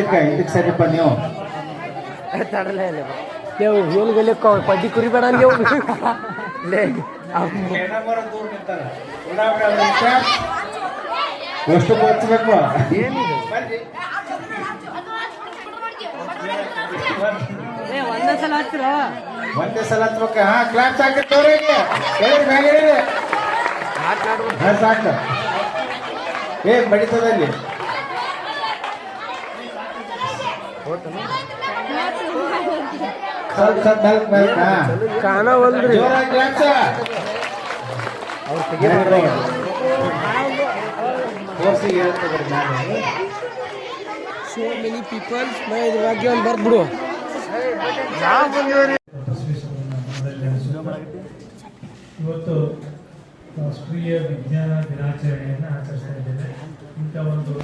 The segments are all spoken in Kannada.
ಇದಕ್ಕೆ ಸರಿಪ್ಪ ನೀವು ತಡಲೇ ಇಲ್ಲ ನೀವು ಏನಿಗೆ ಪಡ್ಡಿ ಕುರಿಬೇಡ ನೀವು ಎಷ್ಟು ಹಚ್ಬೇಕು ಒಂದೇ ಸಲ ಹಚ್ಚಿರ ಒಂದೇ ಸಲ ಹಚ್ಬೇಕ. ಹಾ ಕ್ಲಾಸ್ ಹಾಕತ್ತವ್ರಿ ಸಾಕು. ಬಡಿತದಲ್ಲಿ ಕಾಣವಲ್ರಿ so many people ಇದ್ರಾಗೆ ಒಂದು ಬರ್ಬಿಡು ಇವತ್ತು ರಾಷ್ಟ್ರೀಯ ವಿಜ್ಞಾನ ದಿನಾಚರಣೆಯನ್ನು ಆಚರಿಸ್ತಾ ಇದ್ದೇವೆ. ಇಂಥ ಒಂದು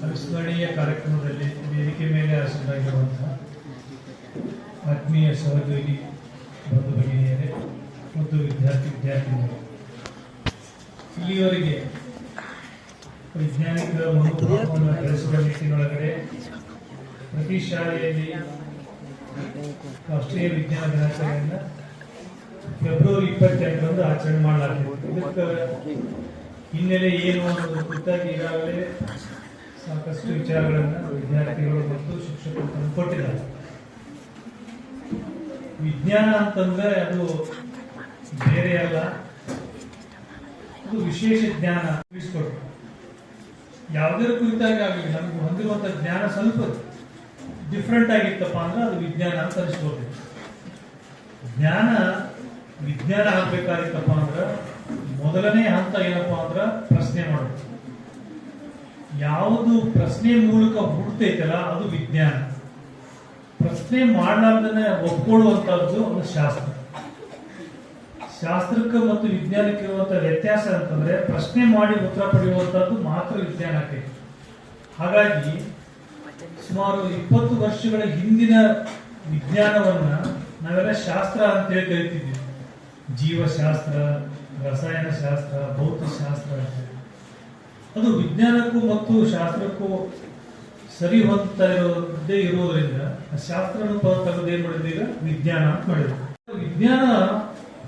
ಅವಿಸ್ಮರಣೀಯ ಕಾರ್ಯಕ್ರಮದಲ್ಲಿ ವೇದಿಕೆ ಮೇಲೆ ಆಸೀನರಾಗಿರುವಂತಹ ಆತ್ಮೀಯ ಸಹೋದ್ಯೋಗಿ ಬಂಧು ಭಗಿನಿಯರೇ ಮತ್ತು ವಿದ್ಯಾರ್ಥಿನಿಯರು, ಇಲ್ಲಿಯವರೆಗೆ ವೈಜ್ಞಾನಿಕ ಮನೋಭಾವವನ್ನು ಬೆಳೆಸುವ ನಿಟ್ಟಿನೊಳಗಡೆ ಪ್ರತಿ ಶಾಲೆಯಲ್ಲಿ ರಾಷ್ಟ್ರೀಯ ವಿಜ್ಞಾನ ದಿನಾಚರಣೆಯನ್ನು ಫೆಬ್ರವರಿ 28ರಂದು ಆಚರಣೆ ಮಾಡಲಾಗಿದೆ. ಇದಕ್ಕೆ ಹಿನ್ನೆಲೆ ಏನು ಅನ್ನೋದು ಕುರಿತಾಗಿ ಈಗಾಗಲೇ ಸಾಕಷ್ಟು ವಿಚಾರಗಳನ್ನು ವಿದ್ಯಾರ್ಥಿಗಳು ಮತ್ತು ಶಿಕ್ಷಕರು ತಂದುಕೊಟ್ಟಿದ್ದಾರೆ. ವಿಜ್ಞಾನ ಅಂತಂದ್ರೆ ಅದು ಬೇರೆ ಅಲ್ಲ, ಅದು ವಿಶೇಷ ಜ್ಞಾನ ತಿಳಿಸ್ಕೊಡ್ತು. ಯಾವುದೇ ಕುರಿತಾಗಿ ಆಗಲಿ ನಮ್ಗೆ ಹೊಂದಿರುವಂತ ಜ್ಞಾನ ಸ್ವಲ್ಪ ಡಿಫ್ರೆಂಟ್ ಆಗಿತ್ತಪ್ಪ ಅಂದ್ರೆ ಅದು ವಿಜ್ಞಾನ ಅಂತ ಅನಿಸ್ಬೋದು. ವಿಜ್ಞಾನ ಆಗ್ಬೇಕಾಗಿತ್ತಪ್ಪ ಅಂದ್ರೆ ಮೊದಲನೇ ಹಂತ ಏನಪ್ಪಾ ಅಂದ್ರೆ ಪ್ರಶ್ನೆ ಮಾಡೋದು. ಯಾವುದು ಪ್ರಶ್ನೆ ಮೂಲಕ ಹುಡ್ತೈತಲ್ಲ ಅದು ವಿಜ್ಞಾನ. ಪ್ರಶ್ನೆ ಮಾಡಲಾರ್ದನೆ ಒಪ್ಕೊಳ್ಳುವಂತಹದ್ದು ಒಂದು ಶಾಸ್ತ್ರ. ಶಾಸ್ತ್ರಕ್ಕೆ ಮತ್ತು ವಿಜ್ಞಾನಕ್ಕೆ ಇರುವಂತಹ ವ್ಯತ್ಯಾಸ ಅಂತಂದ್ರೆ ಪ್ರಶ್ನೆ ಮಾಡಿ ಉತ್ತರ ಪಡೆಯುವಂತಹದ್ದು ಮಾತ್ರ ವಿಜ್ಞಾನ ಆಗ್ತೈತಿ. ಹಾಗಾಗಿ ಸುಮಾರು 20 ವರ್ಷಗಳ ಹಿಂದಿನ ವಿಜ್ಞಾನವನ್ನ ನಾವೆಲ್ಲ ಶಾಸ್ತ್ರ ಅಂತೇಳಿ ಕರಿತಿದ್ವಿ. ಜೀವಶಾಸ್ತ್ರ, ರಸಾಯನ ಶಾಸ್ತ್ರ, ಭೌತಶಾಸ್ತ್ರ ಅಂತ. ಅದು ವಿಜ್ಞಾನಕ್ಕೂ ಮತ್ತು ಶಾಸ್ತ್ರಕ್ಕೂ ಸರಿ ಹೊಂದ್ತಾ ಇರೋದೇ ಇರುವುದರಿಂದ ಶಾಸ್ತ್ರ ತೆಗೆದು ಏನ್ ಮಾಡಿದ್ವಿ, ಈಗ ವಿಜ್ಞಾನ ಅಂತ ಮಾಡಿದ್ವಿ. ವಿಜ್ಞಾನ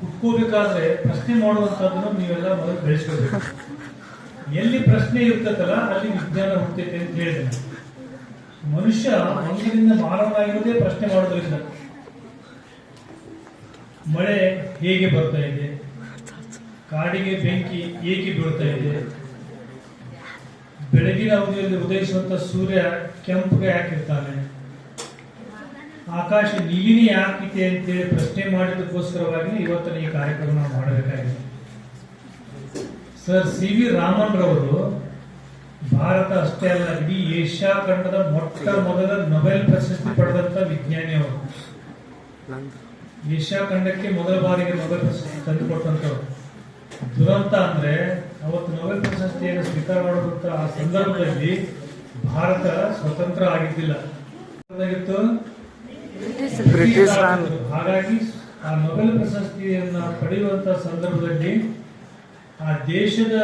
ಹುಟ್ಕೋಬೇಕಾದ್ರೆ ಪ್ರಶ್ನೆ ಮಾಡುವಂತಹದನ್ನು ನೀವೆಲ್ಲ ಮೊದಲು ಬೆಳೆಸ್ಕೋಬೇಕು. ಎಲ್ಲಿ ಪ್ರಶ್ನೆ ಇರ್ತದಲ್ಲ ಅಲ್ಲಿ ವಿಜ್ಞಾನ ಹುಟ್ಟೈತೆ ಅಂತ ಹೇಳಿದೆ. ಮನುಷ್ಯ ಒಂದರಿಂದ ಮಾನವನಾಗಿರೋದೇ ಪ್ರಶ್ನೆ ಮಾಡೋದ್ರಿಂದ. ಮಳೆ ಹೇಗೆ ಬರ್ತಾ ಇದೆ, ಕಾಡಿಗೆ ಬೆಂಕಿ ಏಕೆ ಬೀಳ್ತಾ ಇದೆ, ಬೆಳಗಿನ ಅವಧಿಯಲ್ಲಿ ಉದಯಿಸುವಂತ ಸೂರ್ಯ ಕೆಂಪುಗೆ ಯಾಕಿರ್ತಾನೆ, ಆಕಾಶ ನೀಲಿನಿ ಯಾಕಿದೆ ಅಂತೇಳಿ ಪ್ರಶ್ನೆ ಮಾಡಿದಕ್ಕೋಸ್ಕರವಾಗಿ ಇವತ್ತಿನ ಈ ಕಾರ್ಯಕ್ರಮ ನಾವು ಮಾಡಬೇಕಾಗಿದೆ. ಸರ್ ಸಿ ವಿ ರಾಮನ್ ರವರು ಭಾರತ ಅಷ್ಟೇ ಅಲ್ಲ, ಇಡೀ ಏಷ್ಯಾ ಖಂಡದ ಮೊಟ್ಟ ಮೊದಲ ನೊಬೆಲ್ ಪ್ರಶಸ್ತಿ ಪಡೆದಂತ ವಿಜ್ಞಾನಿ ಅವರು. ಏಷ್ಯಾ ಖಂಡಕ್ಕೆ ಮೊದಲ ಬಾರಿಗೆ ನೊಬೆಲ್ ಪ್ರಶಸ್ತಿ ತಂದುಕೊಟ್ಟಂತವ್ರು. ದುರಂತ ಅಂದ್ರೆ ಅವತ್ತು ನೊಬೆಲ್ ಪ್ರಶಸ್ತಿಯನ್ನು ಸ್ವೀಕಾರ ಮಾಡುವಂತ ಆ ಸಂದರ್ಭದಲ್ಲಿ ಭಾರತ ಸ್ವತಂತ್ರ ಆಗಿದ್ದಿಲ್ಲ, ಬ್ರಿಟಿಷ್. ಹಾಗಾಗಿ ಆ ನೊಬೆಲ್ ಪ್ರಶಸ್ತಿಯನ್ನ ಪಡೆಯುವಂತ ಸಂದರ್ಭದಲ್ಲಿ ಆ ದೇಶದ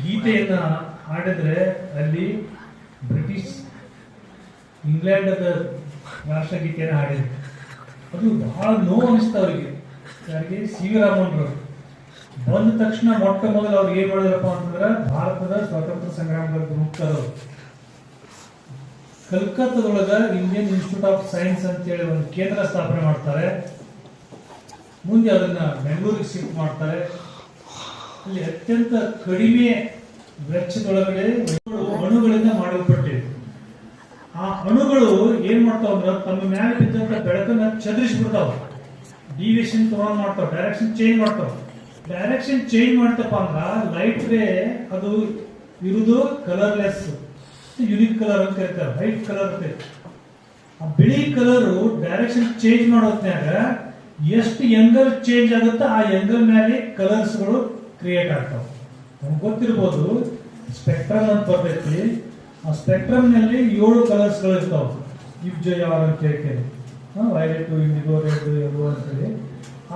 ಗೀತೆಯನ್ನ ಹಾಡಿದ್ರೆ ಅಲ್ಲಿ ಬ್ರಿಟಿಷ್ ಇಂಗ್ಲೆಂಡದ ರಾಷ್ಟ್ರಗೀತೆಯನ್ನು ಹಾಡಿದ್ರು. ಅದು ಬಹಳ ನೋವು ಅನಿಸ್ತ ಅವರಿಗೆ. ಯಾರಿಗೆ? ಸಿ ವಿ ರಾಮನ್ ರವರು ಬಂದ ತಕ್ಷಣ ಮೊಟ್ಟ ಮೊದಲು ಅವ್ರು ಏನ್ ಮಾಡಿದ್ರಪ್ಪ ಅಂತಂದ್ರೆ ಭಾರತದ ಸ್ವಾತಂತ್ರ್ಯ ಸಂಗ್ರಾಮದಲ್ಲಿ ಮುಕ್ತರು ಕಲ್ಕತ್ತಾದೊಳಗ ಇಂಡಿಯನ್ ಇನ್ಸ್ಟಿಟ್ಯೂಟ್ ಆಫ್ ಸೈನ್ಸ್ ಅಂತೇಳಿ ಒಂದು ಕೇಂದ್ರ ಸ್ಥಾಪನೆ ಮಾಡ್ತಾರೆ. ಮುಂದೆ ಅದನ್ನ ಬೆಂಗಳೂರಿಗೆ ಶಿಫ್ಟ್ ಮಾಡ್ತಾರೆ. ಅಲ್ಲಿ ಅತ್ಯಂತ ಕಡಿಮೆ ವೆಚ್ಚದೊಳಗಡೆ ಅಣುಗಳಿಂದ ಮಾಡಲ್ಪಟ್ಟಿವೆ. ಆ ಅಣುಗಳು ಏನ್ ಮಾಡ್ತಾವ ಅಂದ್ರೆ ತಮ್ಮ ಮ್ಯಾಲೆ ಬಿದ್ದಂತ ಬೆಳಕನ್ನ ಚದುರಿಸ್ಬಿಡ್ತಾವ, ಡಿವಿಯೇಷನ್ ತಗೊಂಡ್ ಮಾಡ್ತಾವ, ಡೈರೆಕ್ಷನ್ ಚೇಂಜ್ ಮಾಡ್ತಾವ. ಡೈರೆಕ್ಷನ್ ಚೇಂಜ್ ಮಾಡ್ತಪ್ಪ ಅಂದ್ರ ಲೈಟ್ ರೇ ಅದು ಇರುವುದು ಕಲರ್ಲೆಸ್, ಯುನಿಕ್ ಕಲರ್ ಅಂತ ಕರೀತಾರೆ, ವೈಟ್ ಕಲರ್ ಅಂತ. ಆ ಬಿಳಿ ಕಲರ್ ಡೈರೆಕ್ಷನ್ ಚೇಂಜ್ ಮಾಡೋದ್ನಾಗ ಎಷ್ಟು ಎಂಗಲ್ ಚೇಂಜ್ ಆಗುತ್ತೆ ಆ ಎಂಗಲ್ ಮೇಲೆ ಕಲರ್ಸ್ ಗಳು ಕ್ರಿಯೇಟ್ ಆಗ್ತಾವ. ನಮ್ಗೆ ಗೊತ್ತಿರ್ಬೋದು ಸ್ಪೆಕ್ಟ್ರಮ್ ಅಂತ ಬರ್ತೈತಿ. ಆ ಸ್ಪೆಕ್ಟ್ರಮ್ ನಲ್ಲಿ 7 ಕಲರ್ಸ್ ಗಳು ಇರ್ತಾವ. ಇಬ್ಜಯಾರ್ ಅಂತ ಹೇಳ್ತೇವೆ, ವೈಲೆಟ್, ಇಂಡಿಗೋ, ರೆಡ್, ಯೆಲ್ಲೋ ಅಂತೇಳಿ.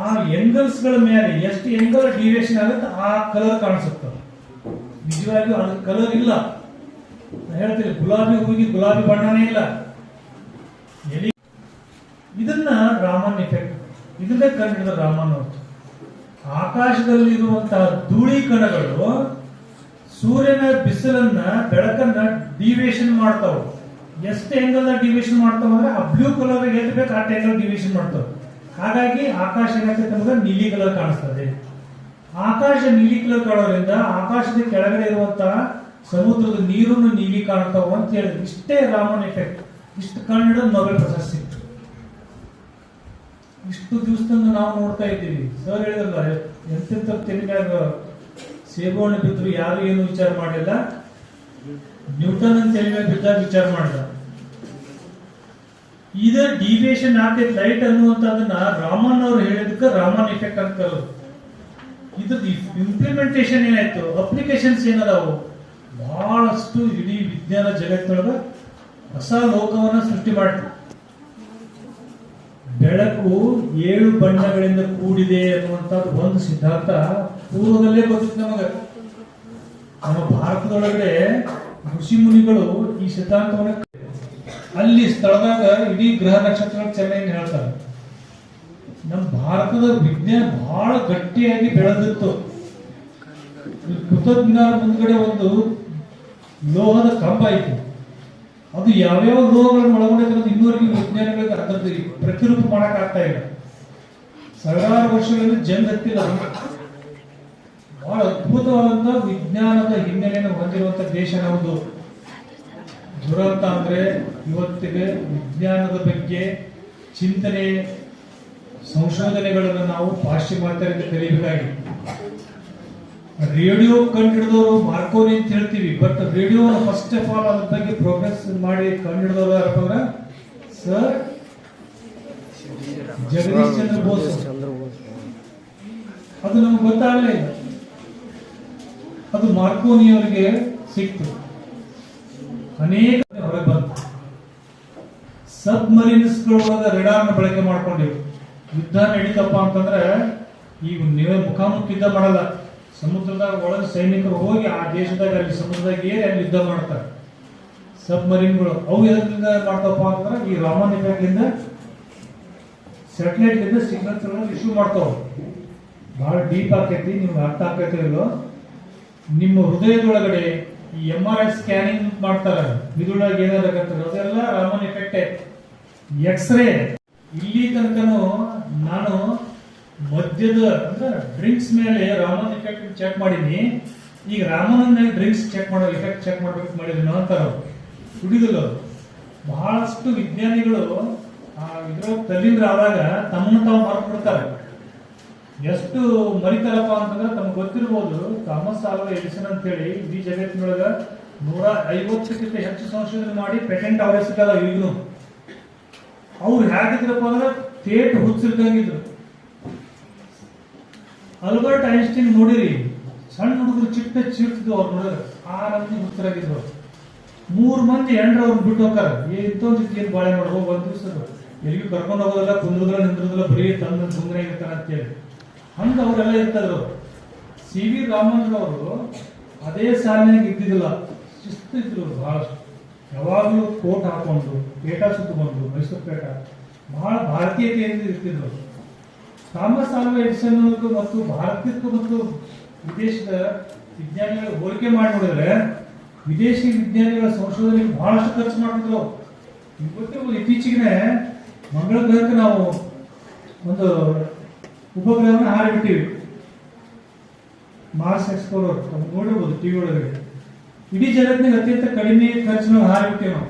ಆ ಎಂಗಲ್ಸ್ ಗಳ ಮೇಲೆ ಎಷ್ಟು ಎಂಗಲ್ ಡಿವಿಯೇಷನ್ ಆಗುತ್ತೆ ಆ ಕಲರ್ ಕಾಣಿಸುತ್ತೆ. ನಿಜವಾಗಿಯೂ ಅದು ಕಲರ್ ಇಲ್ಲ, ನಾನ್ ಹೇಳ್ತೀನಿ, ಗುಲಾಬಿ ಹೂವಿಗೆ ಗುಲಾಬಿ ಬಣ್ಣನೇ ಇಲ್ಲ. ಎಲಿ ಇದನ್ನ ರಾಮನ್ ಎಫೆಕ್ಟ್, ಇದನ್ನೇ ಕಂಡಿಡಿದ ರಾಮನ್ ಅವರು. ಆಕಾಶದಲ್ಲಿರುವಂತಹ ಧೂಳಿ ಕಣಗಳು ಸೂರ್ಯನ ಬಿಸಿಲನ್ನ ಬೆಳಕನ್ನ ಡಿವಿಯೇಷನ್ ಮಾಡ್ತಾವ. ಎಷ್ಟು ಆಂಗಲ್ ಡಿವಿಯೇಷನ್ ಮಾಡ್ತಾವ ಅಂದ್ರೆ ಆ ಬ್ಲೂ ಕಲರ್ ಎಲ್ಲಿ ಬೇಕು ಆ ಆಂಗಲ್ ಡಿವಿಯೇಷನ್ ಮಾಡ್ತಾವ. ಹಾಗಾಗಿ ಆಕಾಶ ಏನಾಗ್ತದೆ ನಮಗೆ ನೀಲಿ ಕಲರ್ ಕಾಣಿಸ್ತದೆ. ಆಕಾಶ ನೀಲಿ ಕಲರ್ ಕಾಣೋದ್ರಿಂದ ಆಕಾಶದ ಕೆಳಗಡೆ ಇರುವಂತಹ ಸಮುದ್ರದ ನೀರನ್ನು ನೀಲಿ ಕಾಣ್ತಾವ ಅಂತ ಹೇಳಿದ್ರು. ಇಷ್ಟೇ ರಾಮನ್ ಎಫೆಕ್ಟ್. ಇಷ್ಟು ಕಂಡು ನೊಬೆಲ್ ಪ್ರಶಸ್ತಿ ಸಿಕ್ತು. ಇಷ್ಟು ದಿವಸದಿಂದ ನಾವು ನೋಡ್ತಾ ಇದ್ದೀವಿ. ಸರ್ ಹೇಳಿದ್ರಲ್ಲ, ಎಂತೆಂತ ತೆಲಿಮ್ಯಾಗ ಸೇಬುಹಣ್ಣು ಬಿದ್ರು ಯಾರು ಏನು ವಿಚಾರ ಮಾಡಿಲ್ಲ. ನ್ಯೂಟನ್ ಅಂತ ತೆಲಿಮ್ಯಾಗ ಬಿದ್ದಾಗ ವಿಚಾರ ಮಾಡಿದ. ಇದ ಡಿವಿಯೇಷನ್ ಆಗ್ತೈತೆ ಲೈಟ್ ಅನ್ನುವಂಥದ್ದನ್ನ ರಾಮನ್ ಅವರು ಹೇಳಿದಕ್ಕೆ ರಾಮನ್ ಎಫೆಕ್ಟ್ ಅಂತ ಕರೋದು. ಇದ್ರದ್ದು ಇಂಪ್ಲಿಮೆಂಟೇಶನ್ ಏನಾಯ್ತು, ಅಪ್ಲಿಕೇಶನ್ಸ್ ಏನದಾವು, ಬಹಳಷ್ಟು ಇಡೀ ವಿಜ್ಞಾನ ಜಗತ್ತೊಳಗ ಹೊಸ ಲೋಕವನ್ನ ಸೃಷ್ಟಿ ಮಾಡ್ತು. ಬೆಳಕು 7 ಬಣ್ಣಗಳಿಂದ ಕೂಡಿದೆ ಅನ್ನುವಂಥದ್ದು ಒಂದು ಸಿದ್ಧಾಂತ ಪೂರ್ವದಲ್ಲೇ ಗೊತ್ತಿತ್ತು ನಮಗೆ. ನಮ್ಮ ಭಾರತದೊಳಗಡೆ ಋಷಿ ಮುನಿಗಳು ಈ ಸಿದ್ಧಾಂತವನ್ನು ಅಲ್ಲಿ ಸ್ಥಳದಾಗ ಇಡೀ ಗ್ರಹ ನಕ್ಷತ್ರಗಳ ಚಲನೆಯನ್ನು ಹೇಳ್ತಾರೆ. ನಮ್ಮ ಭಾರತದ ವಿಜ್ಞಾನ ಬಹಳ ಗಟ್ಟಿಯಾಗಿ ಬೆಳೆದಿತ್ತು. ಕೃತಜ್ಞಾನ ಮುಂದ್ಗಡೆ ಒಂದು ಲೋಹದ ಕಂಬ ಐತಿ. ಅದು ಯಾವ್ಯಾವ ಲೋಹಗಳನ್ನು ಒಳಗೊಂಡಿರೋದು ಇನ್ನೂವರೆಗೂ ವಿಜ್ಞಾನಿಗಳಿಗೆ ಅದರದ್ದು ಪ್ರತಿರೂಪ ಮಾಡಕ್ ಆಗ್ತಾ ಇಲ್ಲ. ಸಾವಿರಾರು ವರ್ಷಗಳಲ್ಲಿ ಜಂಗ್ ಹತ್ತಿಲ್ಲ. ಬಹಳ ಅದ್ಭುತವಾದಂತ ವಿಜ್ಞಾನದ ಹಿನ್ನೆಲೆಯನ್ನು ಹೊಂದಿರುವಂತ ದೇಶ ನಮ್ಮದು. ದುರಂತ ಅಂದ್ರೆ ಇವತ್ತಿಗೆ ವಿಜ್ಞಾನದ ಬಗ್ಗೆ ಚಿಂತನೆ ಸಂಶೋಧನೆಗಳನ್ನು ನಾವು ಪಾಶ್ಚಿಮಾತ್ಯರಿಂದ ಕಲಿಬೇಕಾಗಿ. ರೇಡಿಯೋ ಕಂಡುಹಿಡಿದವರು ಮಾರ್ಕೋನಿ ಅಂತ ಹೇಳ್ತೀವಿ, but radio first of all ಅದ್ರ ಬಗ್ಗೆ ಪ್ರೋಗ್ರೆಸ್ ಮಾಡಿ ಕಂಡುಹಿಡಿದವರು ಯಾರಪ್ಪ ಅಂದ್ರೆ ಸರ್ ಜಗದೀಶ್ ಚಂದ್ರ ಬೋಸ್. ಅದು ನಮ್ಗೆ ಗೊತ್ತಾಗಲೇ ಇಲ್ಲ. ಅದು ಮಾರ್ಕೋನಿ ಅವರಿಗೆ ಸಿಕ್ತು. ಅನೇಕ ಹೊರಗೆ ಬಂತು. ಸಬ್ಮರೀನ್ಸ್ ರೇಡಾರ್ನ ಬಳಕೆ ಮಾಡ್ಕೊಂಡಿವಿ. ಯುದ್ಧ ನಡೀತಪ್ಪ ಅಂತಂದ್ರೆ ಈಗ ನೀವೇ ಮುಖಾಮುಖಿ ಯುದ್ಧ ಮಾಡಲ್ಲ. ಸಮುದ್ರದಾಗ ಒಳಗೆ ಸೈನಿಕರು ಹೋಗಿ ಆ ದೇಶದಾಗ ಅಲ್ಲಿ ಸಮುದ್ರದಾಗ ಏರಿ ಅಲ್ಲಿ ಯುದ್ಧ ಮಾಡ್ತಾರೆ. ಸಬ್ಮರೀನ್ಗಳು ಅವು ಎದರಿಂದ ಮಾಡ್ತಪ್ಪ ಅಂತಂದ್ರೆ ಈ ರಾಮನ್ ಎಫೆಕ್ಟ್ ಇಂದ ಸ್ಯಾಟಲೈಟ್ ಇಂದ ಸಿಗ್ನಲ್ಸ್ ಇಶ್ಯೂ ಮಾಡ್ತಾವ. ಬಹಳ ಡೀಪ್ ಆಕೈತಿ, ನಿಮ್ಗೆ ಅರ್ಥ ಆಕೈತಿ ಇಲ್ಲೋ. ನಿಮ್ಮ ಹೃದಯದೊಳಗಡೆ ಈ MRI ಸ್ಕ್ಯಾನಿಂಗ್ ಮಾಡ್ತಾರೆ, ಮಿದುಳಾಗ ಏನಾಗತ್ತೆ ಅದೆಲ್ಲ ರಾಮನ್ ಎಫೆಕ್ಟ್. ಎಕ್ಸ್ರೇ ಇಲ್ಲಿ ತನಕನು ನಾನು ಮದ್ಯದ ಅಂದ್ರೆ ಡ್ರಿಂಕ್ಸ್ ಮೇಲೆ ರಾಮನ್ ಎಫೆಕ್ಟ್ ಚೆಕ್ ಮಾಡೀನಿ. ಈಗ ರಾಮನ್ ಡ್ರಿಂಕ್ಸ್ ಚೆಕ್ ಮಾಡೋ ಎಫೆಕ್ಟ್ ಚೆಕ್ ಮಾಡ್ಬೇಕು ಮಾಡಿದ್ವಿ ಅಂತಾರ ಕುಡಿದಲ್ಲ. ಬಹಳಷ್ಟು ವಿಜ್ಞಾನಿಗಳು ಇದ್ರ ತಲ್ಲಿಂದ್ರ ಆದಾಗ ತಮ್ಮನ್ನು ತಾವು ಮರೆತು ಬಿಡ್ತಾರೆ. ಎಷ್ಟು ಮರಿತಾರಪ್ಪ ಅಂತಂದ್ರೆ ತಮ್ಗೆ ಗೊತ್ತಿರ್ಬೋದು, ಥಾಮಸ್ ಆಲ್ವಾ ಎಡಿಸನ್ ಅಂತ ಹೇಳಿ ಇಡೀ ಜಗತ್ತಿನೊಳಗ 150ಕ್ಕಿಂತ ಹೆಚ್ಚು ಸಂಶೋಧನೆ ಮಾಡಿ ಪೇಟೆಂಟ್ ಅವರೇ ಸಿಗಲ್ಲ. ಈಗನು ಅವ್ರು ಹೇಗಿದ್ರಪ್ಪ ಅಂದ್ರೆ ಥೇಟ್ ಹುಚ್ಚಿರ್ದಂಗಿದ್ರು. ಅಲ್ಬರ್ಟ್ ಐನ್ಸ್ಟೈನ್ ನೋಡಿರಿ, ಸಣ್ಣ ಹುಡುಗರು ಚಿಕ್ಕ ಚಿಡ್ತಿದ್ವು ಅವ್ರು ನೋಡಿದ್ರೆ ಆ ರೀತಿ ಹುಚ್ಚರಾಗಿದ್ರು. 3 ಮಂದಿ ಎಂಡ್ರ ಅವ್ರು ಬಿಟ್ಟು ಹೋಗ್ತಾರ. ಇಂಥೊಂದು ಏನ್ ಬಾಳೆ ನೋಡ್ಬೋ ಒಂದ್ ದಿವಸ ಎಲ್ಲಿಗೂ ಕರ್ಕೊಂಡು ಹೋಗೋದಲ್ಲ, ಕುಂದ್ರದಲ್ಲ ನಿಂದ್ರದಲ್ಲ, ಬರೀ ತಂದ ಸುಮ್ಮನೆ ಇರ್ತಾರ ಅಂತೇಳಿ ಹಂಗ ಅವರೆಲ್ಲ ಇರ್ತಾದ್ರು. CV ರಾಮನ್ ಅವರು ಅದೇ ಸಾಲಿನಾಗ ಇದ್ದಿದ್ದಿಲ್ಲ, ಶಿಸ್ತು ಇದ್ರು ಬಹಳಷ್ಟು. ಯಾವಾಗಲೂ ಕೋಟ್ ಹಾಕೊಂಡು ಪೇಟ ಸುತ್ತಕೊಂಡು ಮೈಸೂರು ಪೇಟ ಬಹಳ ಭಾರತೀಯತೆಯಿಂದ ಇರ್ತಿದ್ರು. ಥಾಮಸ್ ಆಲ್ವಾ ಎಡಿಸನ್ ಮತ್ತು ಭಾರತಕ್ಕೂ ಮತ್ತು ವಿದೇಶದ ವಿಜ್ಞಾನಿಗಳ ಹೋಲಿಕೆ ಮಾಡಿ ನೋಡಿದ್ರೆ ವಿದೇಶಿ ವಿಜ್ಞಾನಿಗಳ ಸಂಶೋಧನೆಗೆ ಬಹಳಷ್ಟು ಖರ್ಚು ಮಾಡ್ತಿದ್ರು. ಇವತ್ತಿಗೂ ಇತ್ತೀಚೆಗೆ ಮಂಗಳ ಗ್ರಹಕ್ಕೆ ನಾವು ಒಂದು ಉಪಗ್ರಹವನ್ನು ಹಾರಿಬಿಟ್ಟಿವಿ. ಮಾರ್ಸ್ ಎಕ್ಸ್ಪ್ಲೋರರ್ ನೋಡಿರ್ಬೋದು ಟಿವಿ ಒಳಗಡೆ. ಇಡೀ ಜಗತ್ತಿನಾಗ ಅತ್ಯಂತ ಕಡಿಮೆ ಖರ್ಚಿನ ಹಾರಿಬಿಟ್ಟಿವಿ ನಾವು.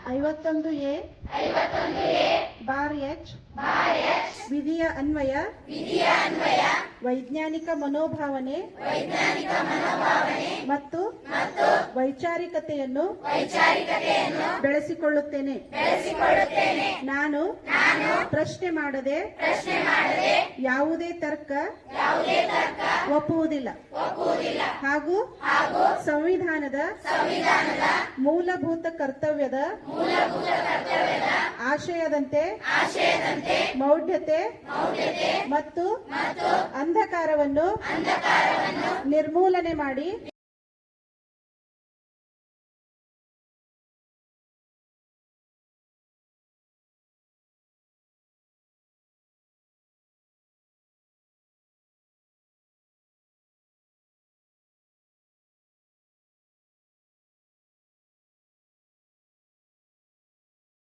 51A ಬಾರ್ ಎಚ್ ವಿಧಿಯ ಅನ್ವಯ ವೈಜ್ಞಾನಿಕ ಮನೋಭಾವನೆ ಮತ್ತು ವೈಚಾರಿಕತೆಯನ್ನು ಬೆಳೆಸಿಕೊಳ್ಳುತ್ತೇನೆ. ನಾನು ಪ್ರಶ್ನೆ ಮಾಡದೆ ಯಾವುದೇ ತರ್ಕ ಒಪ್ಪುವುದಿಲ್ಲ ಹಾಗೂ ಸಂವಿಧಾನದ ಮೂಲಭೂತ ಕರ್ತವ್ಯದ ಆಶಯದಂತೆ ಮೌಢ್ಯತೆ ಮತ್ತು ಅಂಧಕಾರವನ್ನು ನಿರ್ಮೂಲನೆ ಮಾಡಿ